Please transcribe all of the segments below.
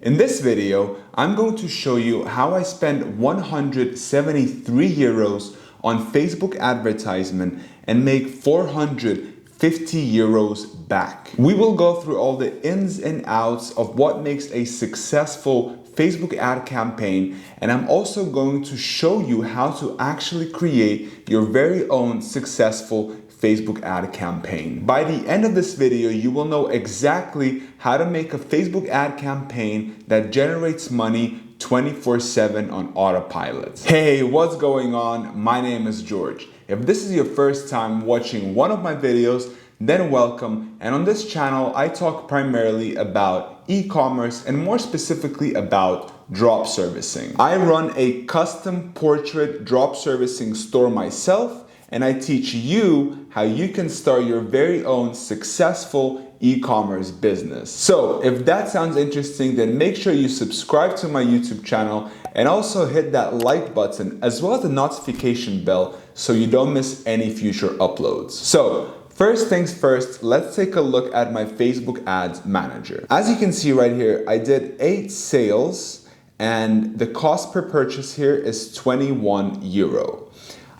In this video, I'm going to show you how I spent 173 euros on Facebook advertisement and make 450 euros back. We will go through all the ins and outs of what makes a successful Facebook ad campaign, and I'm also going to show you how to actually create your very own successful Facebook ad campaign. By the end of this video, you will know exactly how to make a Facebook ad campaign that generates money 24/7 on autopilot. Hey, what's going on? My name is George. If this is your first time watching one of my videos, then welcome. And on this channel, I talk primarily about e-commerce and more specifically about drop servicing. I run a custom portrait drop servicing store myself, and I teach you how you can start your very own successful e-commerce business. So if that sounds interesting, then make sure you subscribe to my YouTube channel and also hit that like button as well as the notification bell so you don't miss any future uploads. So first things first, let's take a look at my Facebook Ads Manager. As you can see right here, I did 8 sales and the cost per purchase here is 21 euro.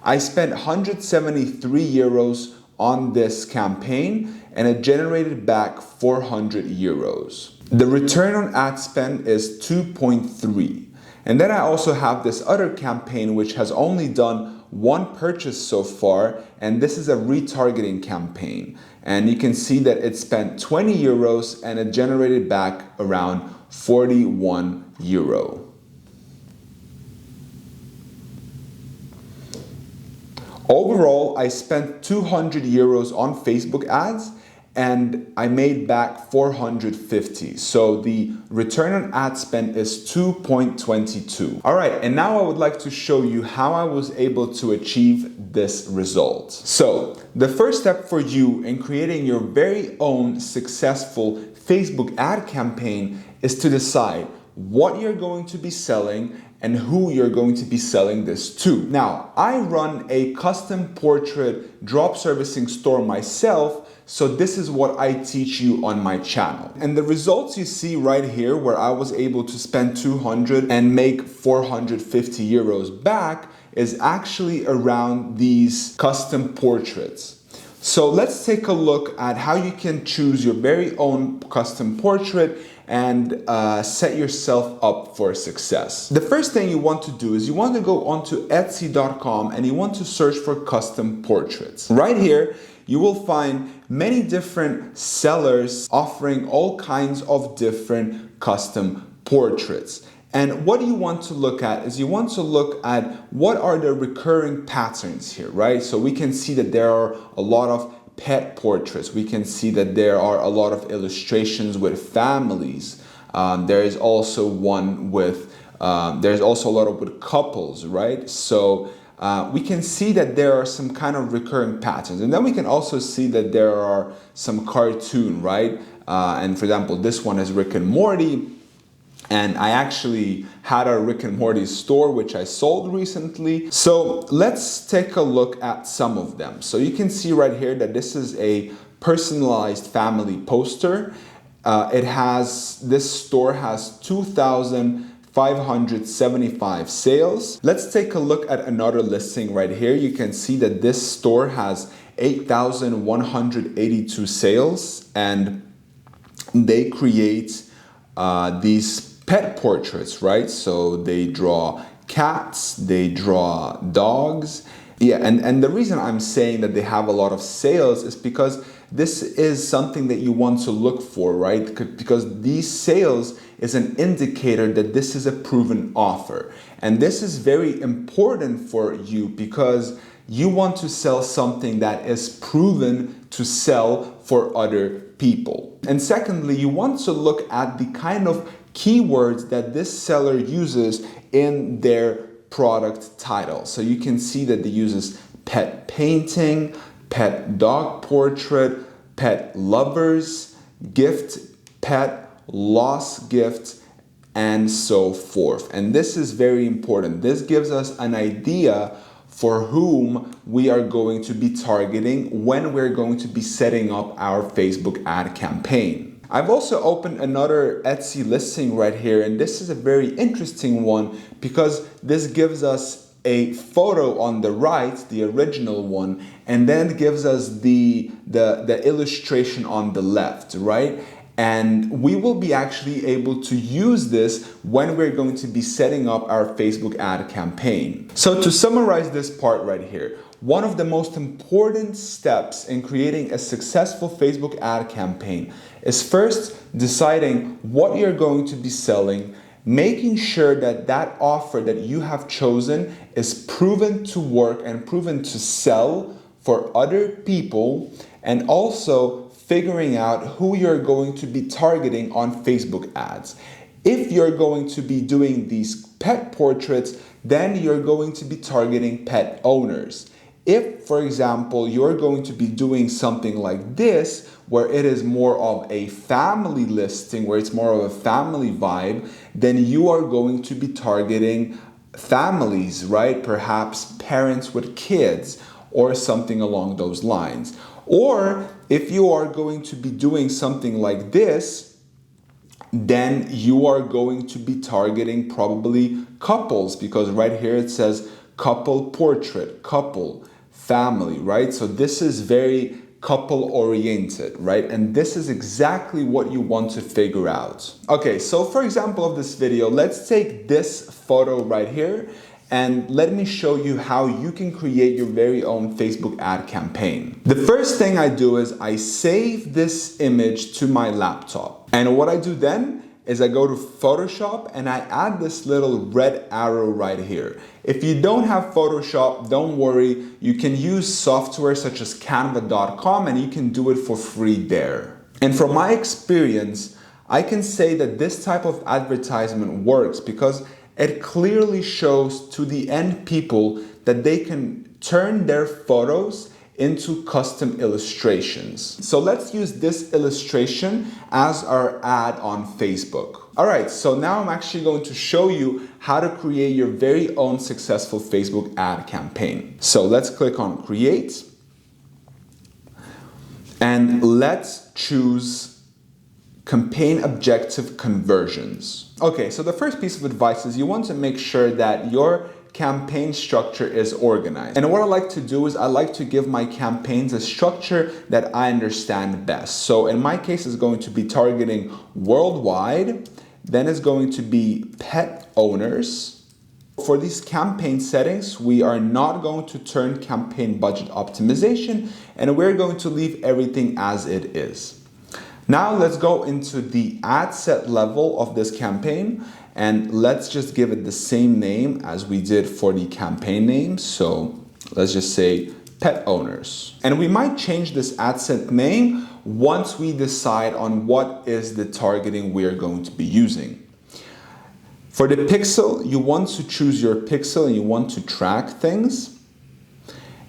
I spent 173 euros on this campaign and it generated back 400 euros. The return on ad spend is 2.3. And then I also have this other campaign which has only done 1 purchase so far, and this is a retargeting campaign. And you can see that it spent 20 euros and it generated back around 41 euro. Overall, I spent 200 euros on Facebook ads and I made back 450. So the return on ad spend is 2.22. All right, and now I would like to show you how I was able to achieve this result. So the first step for you in creating your very own successful Facebook ad campaign is to decide what you're going to be selling and who you're going to be selling this to. Now, I run a custom portrait drop servicing store myself, so this is what I teach you on my channel. And the results you see right here, where I was able to spend 200 and make 450 euros back, is actually around these custom portraits. So let's take a look at how you can choose your very own custom portrait and set yourself up for success. The first thing you want to do is you want to go onto Etsy.com and you want to search for custom portraits. Right here, you will find many different sellers offering all kinds of different custom portraits. And what you want to look at is you want to look at what are the recurring patterns here, right? So we can see that there are a lot of pet portraits. We can see that there are a lot of illustrations with families. There is also one with, there's also a lot of with couples, right? So we can see that there are some kind of recurring patterns. And then we can also see that there are some cartoon, right? And for example, this one is Rick and Morty. And I actually had a Rick and Morty store, which I sold recently. So let's take a look at some of them. So you can see right here that this is a personalized family poster. This store has 2,575 sales. Let's take a look at another listing right here. You can see that this store has 8,182 sales and they create these pet portraits, right? So they draw cats, they draw dogs. Yeah, and the reason I'm saying that they have a lot of sales is because this is something that you want to look for, right? Because these sales is an indicator that this is a proven offer. And this is very important for you because you want to sell something that is proven to sell for other people. And secondly, you want to look at the kind of keywords that this seller uses in their product title. So you can see that they uses pet painting, pet dog portrait, pet lovers, gift pet, lost gift, and so forth. And this is very important. This gives us an idea for whom we are going to be targeting when we're going to be setting up our Facebook ad campaign. I've also opened another Etsy listing right here, and this is a very interesting one because this gives us a photo on the right, the original one, and then gives us the illustration on the left, right? And we will be actually able to use this when we're going to be setting up our Facebook ad campaign. So to summarize this part right here, one of the most important steps in creating a successful Facebook ad campaign is first deciding what you're going to be selling, making sure that that offer that you have chosen is proven to work and proven to sell for other people, and also figuring out who you're going to be targeting on Facebook ads. If you're going to be doing these pet portraits, then you're going to be targeting pet owners. If, for example, you're going to be doing something like this, where it is more of a family listing, where it's more of a family vibe, then you are going to be targeting families, right? Perhaps parents with kids or something along those lines. Or if you are going to be doing something like this, then you are going to be targeting probably couples, because right here it says couple portrait, couple, family, right? So this is very couple oriented, right? And this is exactly what you want to figure out. Okay, so for example of this video, let's take this photo right here and let me show you how you can create your very own Facebook ad campaign. The first thing I do is I save this image to my laptop. And what I do then is I go to Photoshop and I add this little red arrow right here. If you don't have Photoshop, don't worry. You can use software such as canva.com and you can do it for free there. And from my experience, I can say that this type of advertisement works because it clearly shows to the end people that they can turn their photos into custom illustrations. So let's use this illustration as our ad on Facebook. All right, so now I'm actually going to show you how to create your very own successful Facebook ad campaign. So let's click on Create and let's choose Campaign Objective Conversions. Okay, so the first piece of advice is you want to make sure that your campaign structure is organized. And what I like to do is I like to give my campaigns a structure that I understand best. So in my case, it's going to be targeting worldwide, then it's going to be pet owners. For these campaign settings, we are not going to turn campaign budget optimization, and we're going to leave everything as it is. Now let's go into the ad set level of this campaign and let's just give it the same name as we did for the campaign name. So let's just say pet owners. And we might change this ad set name once we decide on what is the targeting we're going to be using. For the pixel, you want to choose your pixel and you want to track things.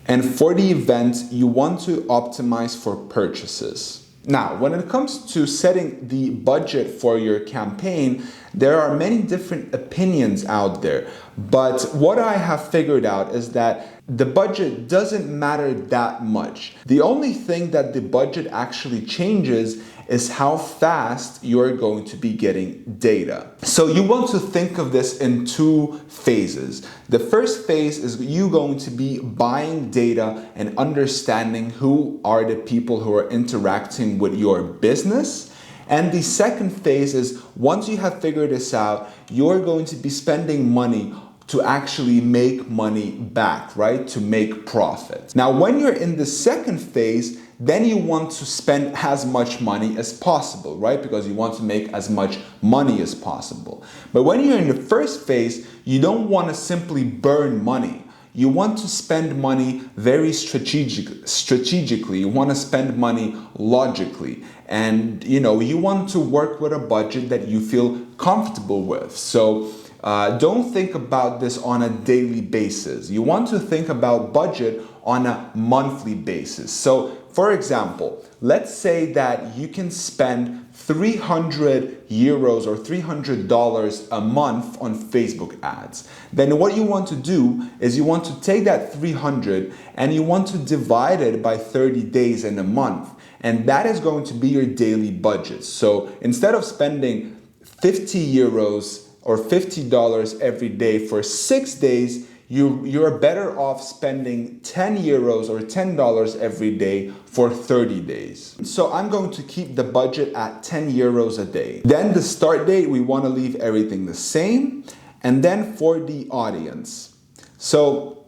And for the event, you want to optimize for purchases. Now, when it comes to setting the budget for your campaign, there are many different opinions out there. But what I have figured out is that the budget doesn't matter that much. The only thing that the budget actually changes is how fast you're going to be getting data. So you want to think of this in two phases. The first phase is you going to be buying data and understanding who are the people who are interacting with your business. And the second phase is once you have figured this out, you're going to be spending money to actually make money back, right? To make profit. Now, when you're in the second phase, then you want to spend as much money as possible, right? Because you want to make as much money as possible. But when you're in the first phase, you don't want to simply burn money. You want to spend money very strategically. You want to spend money logically. And you want to work with a budget that you feel comfortable with. So don't think about this on a daily basis. You want to think about budget on a monthly basis. So for example, let's say that you can spend 300 euros or $300 a month on Facebook ads. Then what you want to do is you want to take that 300 and you want to divide it by 30 days in a month. And that is going to be your daily budget. So instead of spending 50 euros or $50 every day for 6 days, you're better off spending 10 euros or $10 every day for 30 days. So I'm going to keep the budget at 10 euros a day. Then the start date, we want to leave everything the same. And then for the audience. So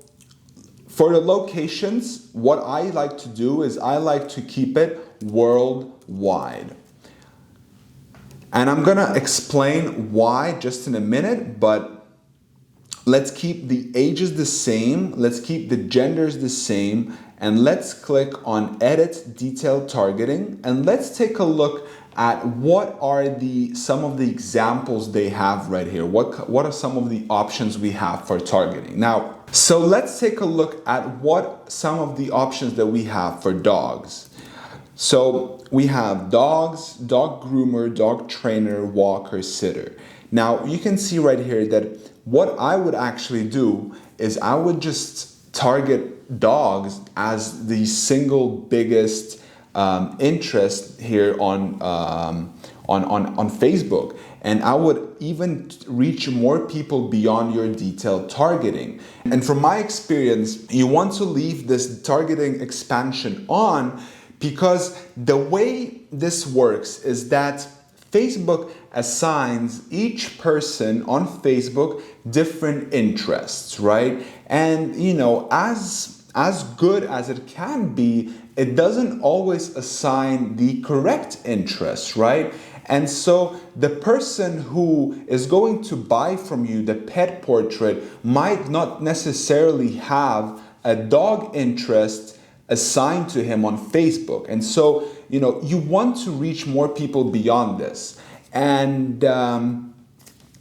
for the locations, what I like to do is I like to keep it worldwide. And I'm gonna explain why just in a minute, but let's keep the ages the same, let's keep the genders the same, and let's click on Edit Detailed Targeting, and let's take a look at what are some of the examples they have right here. What are some of the options we have for targeting? Now, so let's take a look at what some of the options that we have for dogs. So we have dogs, dog groomer, dog trainer, walker, sitter. Now you can see right here that what I would actually do is I would just target dogs as the single biggest interest here on Facebook, and I would even reach more people beyond your detailed targeting. And from my experience, you want to leave this targeting expansion on, because the way this works is that Facebook assigns each person on Facebook different interests, right? And you know, as good as it can be, it doesn't always assign the correct interests, right? And so the person who is going to buy from you the pet portrait might not necessarily have a dog interest assigned to him on Facebook. And so, you know, you want to reach more people beyond this. And,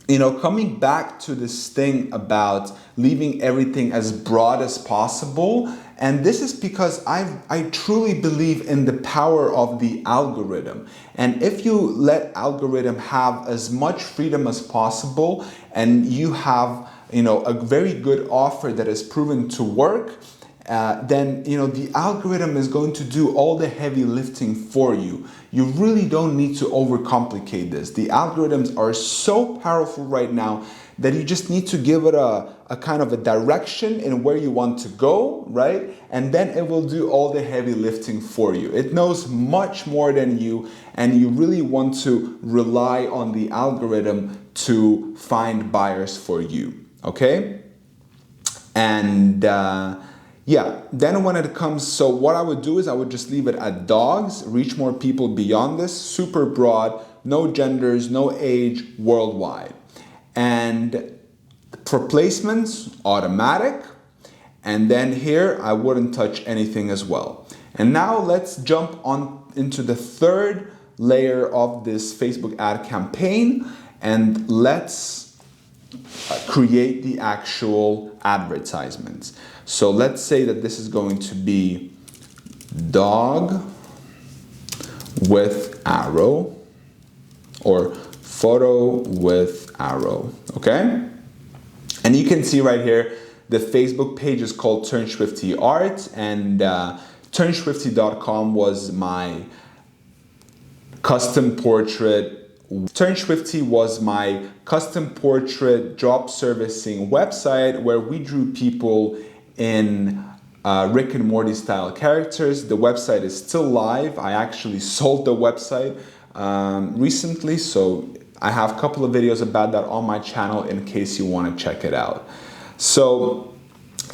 you know, coming back to this thing about leaving everything as broad as possible, and this is because I truly believe in the power of the algorithm. And if you let algorithm have as much freedom as possible, and you have, you know, a very good offer that is proven to work, then you know the algorithm is going to do all the heavy lifting for you. You really don't need to overcomplicate this. The algorithms are so powerful right now that you just need to give it a kind of a direction in where you want to go, right? And then it will do all the heavy lifting for you. It knows much more than you, and you really want to rely on the algorithm to find buyers for you, okay? And yeah, then when it comes, so what I would do is I would just leave it at dogs, reach more people beyond this, super broad, no genders, no age, worldwide. And for placements, automatic. And then here, I wouldn't touch anything as well. And now let's jump on into the third layer of this Facebook ad campaign, and let's create the actual advertisements. So let's say that this is going to be dog with arrow, or photo with arrow, okay? And you can see right here, the Facebook page is called Turn Swifty Art, and turnswifty.com was my custom portrait. Turn Swifty was my custom portrait drop servicing website where we drew people in Rick and Morty style characters. The website is still live. I actually sold the website recently, so I have a couple of videos about that on my channel in case you want to check it out. So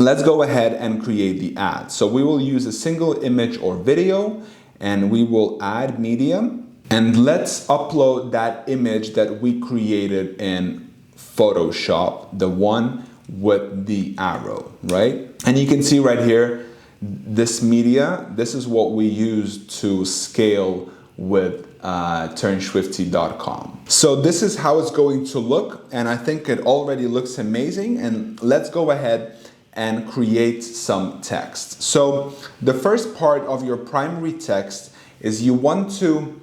let's go ahead and create the ad. So we will use a single image or video, and we will add medium. And let's upload that image that we created in Photoshop, the one with the arrow, right? And you can see right here, this media, this is what we use to scale with turnswifty.com. So this is how it's going to look, and I think it already looks amazing. And let's go ahead and create some text. So the first part of your primary text is you want to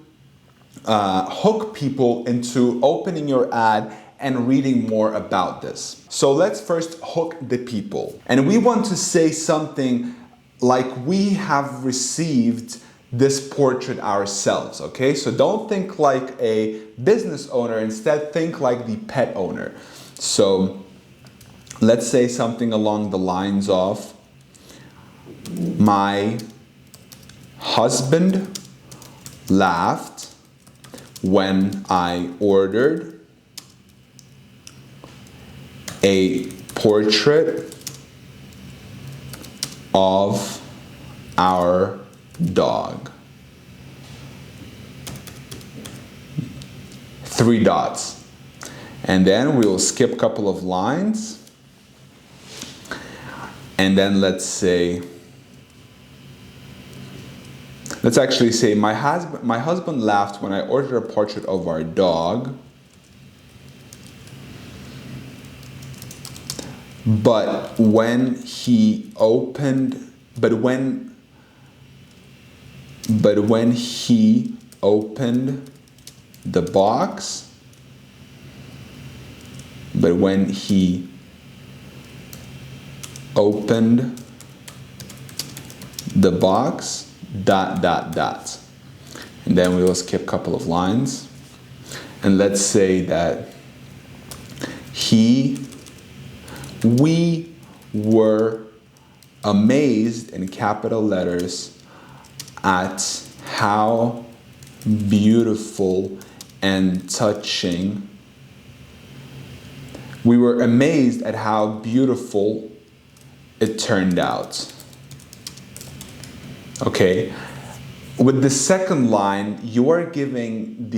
hook people into opening your ad and reading more about this. So let's first hook the people. And we want to say something like, we have received this portrait ourselves, okay? So don't think like a business owner, instead think like the pet owner. So let's say something along the lines of, my husband laughed when I ordered a portrait of our dog. 3 dots. And then we'll skip a couple of lines. And then let's actually say, my husband laughed when I ordered a portrait of our dog. But when he opened the box, dot. And then we will skip a couple of lines. And let's say that we were amazed, in capital letters, at how beautiful and touching. We were amazed at how beautiful it turned out. Okay. With the second line, you're giving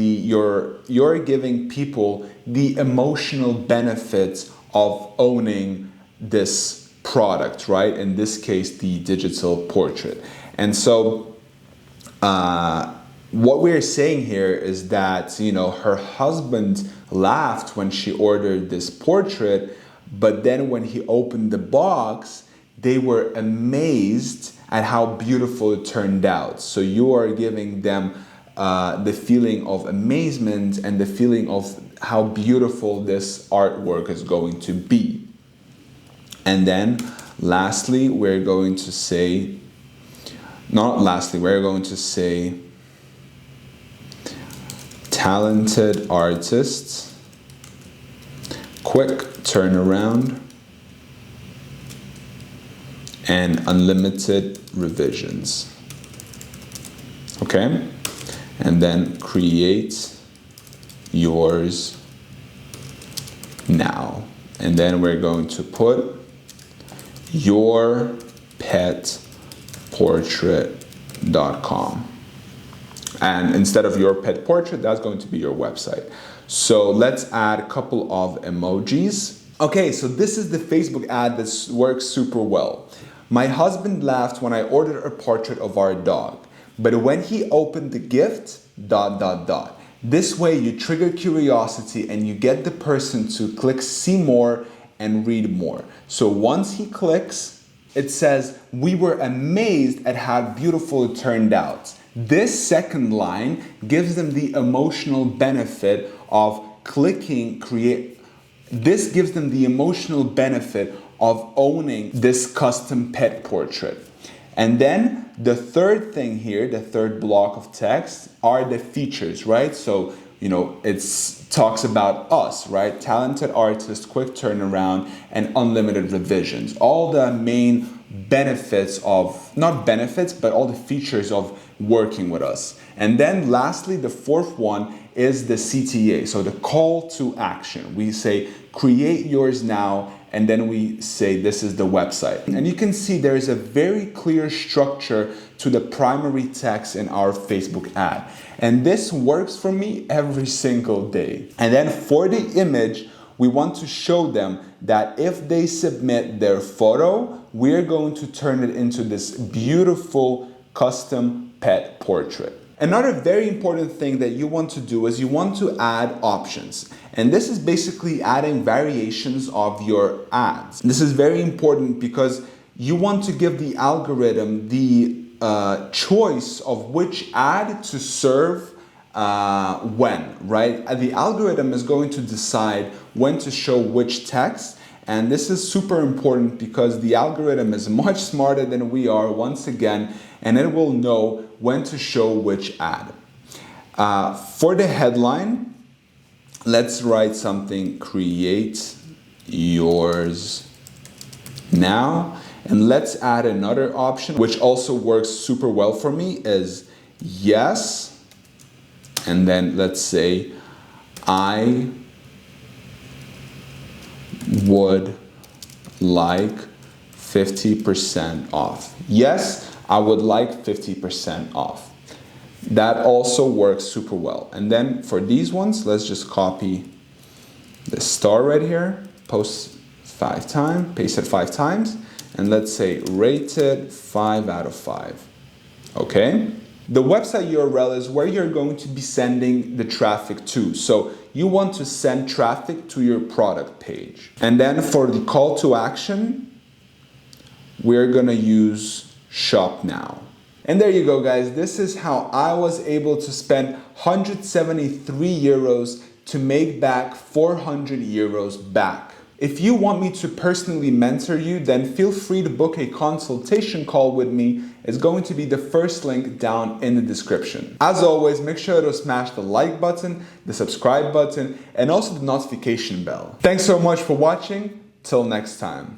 people the emotional benefits of owning this product, right? In this case, the digital portrait. And so what we're saying here is that, her husband laughed when she ordered this portrait, but then when he opened the box, they were amazed at how beautiful it turned out. So you are giving them the feeling of amazement and the feeling of how beautiful this artwork is going to be. And then lastly, we're going to say, talented artists, quick turnaround, and unlimited revisions. Okay? And then create yours now. And then we're going to put yourpetportrait.com. And instead of your pet portrait, that's going to be your website. So let's add a couple of emojis. Okay, so this is the Facebook ad that works super well. My husband laughed when I ordered a portrait of our dog, but when he opened the gift, ... This way you trigger curiosity and you get the person to click see more and read more. So once he clicks, it says, we were amazed at how beautiful it turned out. This second line gives them the emotional benefit of clicking, this gives them the emotional benefit of owning this custom pet portrait. And then the third thing here, the third block of text, are the features, right? So, it talks about us, right? Talented artist, quick turnaround, and unlimited revisions. All the main benefits of, not benefits, but all the features of working with us. And then lastly, the fourth one is the CTA, so the call to action. We say, create yours now, and then we say this is the website. And you can see there is a very clear structure to the primary text in our Facebook ad. And this works for me every single day. And then for the image, we want to show them that if they submit their photo, we're going to turn it into this beautiful custom pet portrait. Another very important thing that you want to do is you want to add options. And this is basically adding variations of your ads. This is very important because you want to give the algorithm the choice of which ad to serve when, right? The algorithm is going to decide when to show which text. And this is super important because the algorithm is much smarter than we are, once again, and it will know when to show which ad. For the headline, let's write something, create yours now. And let's add another option, which also works super well for me, is yes. And then let's say, I would like 50% off. Yes, I would like 50% off. That also works super well. And then for these ones, let's just copy the star right here, paste it 5 times, and let's say rated 5 out of 5. Okay? The website URL is where you're going to be sending the traffic to. So you want to send traffic to your product page. And then for the call to action, we're gonna use shop now. And there you go, guys. This is how I was able to spend 173 euros to make back 400 euros back. If you want me to personally mentor you, then feel free to book a consultation call with me. It's going to be the first link down in the description. As always, make sure to smash the like button, the subscribe button, and also the notification bell. Thanks so much for watching. Till next time.